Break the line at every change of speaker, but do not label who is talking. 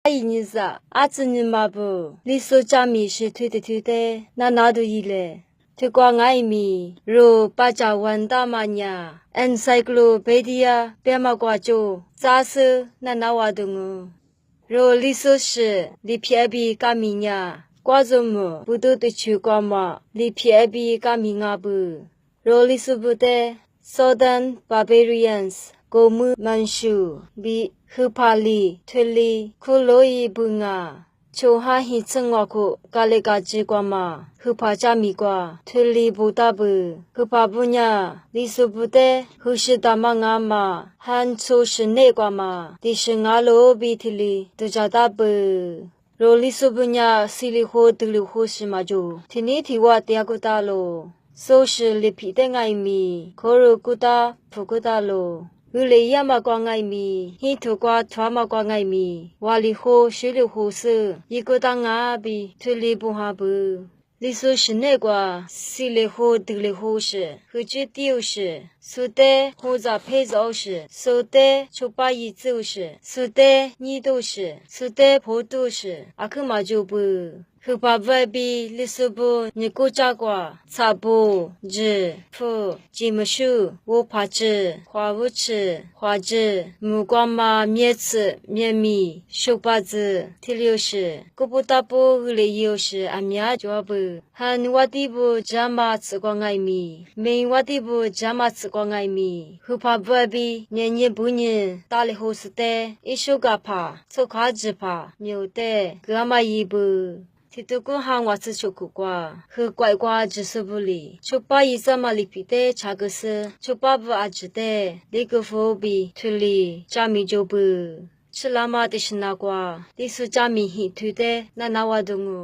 一年子，阿子你妈不，你所家米是推的，那哪都一嘞。推广爱米，如八家万大马呀，encyclopedia 别嘛挂就，杂事那哪瓦东哦。如历史是，你偏比干米呀，挂着么，不都得去挂嘛，你偏比干米啊不。如历史不得 ，Southern Barbarians。国母曼殊比赫帕里推里库洛伊布nga秋哈希称我库咖喱咖吱瓜嘛赫帕加米瓜推里布达布赫帕布냐里苏布的赫是大马nga嘛汉秋是内瓜嘛第是nga罗比推里都加大布罗里苏布냐西里霍德里霍是嘛就提尼提瓦第二个大咯说是里皮的爱米可如古达普古达咯เลยยามากว่าไงมีฮิทุกว่าทวามากว่าไงมีวาลิโฮชิลิโฮซอีกตังอาบีทุลีบุหาบูลิสุชเนกว่าสิลิโฮดิลิโฮชฮือจิติโอชสุเตโฮซาเพซอชสุเตชุปายีซูชสุเตนีโดชสุเตโพตูชอะคือมาจูบูคือปาเวบีลิสุบุนิโกจากว่าซาบูจิฟูจิมชูวูพาจิควาวุชิควาจิมูกวามาเมียจิเมียมีชูปาจิทิลิโอชิกุปุตาปูฮือเลยิโอชิอามีอาจวบูฮันวัติบูจามาจิกว่าไงมีเมงวัติบูจามาจิกว่าไงมีคือปาเวบีเนียเนบุญตาลิโฮสเตอิชูกาพาสุขาจิพามิวเตกามายีบูที่ตุกุหางวัดสุชุกุกว่าคือกวยกว่าจิสุบุลีชุปายิซามาลิปิเตชากษชุปาบอาจิเตลิกโฟบีทุลีจามิโจบุชลามาติชนากว่าลิสุจามิหิทุเตนานาวาดุงู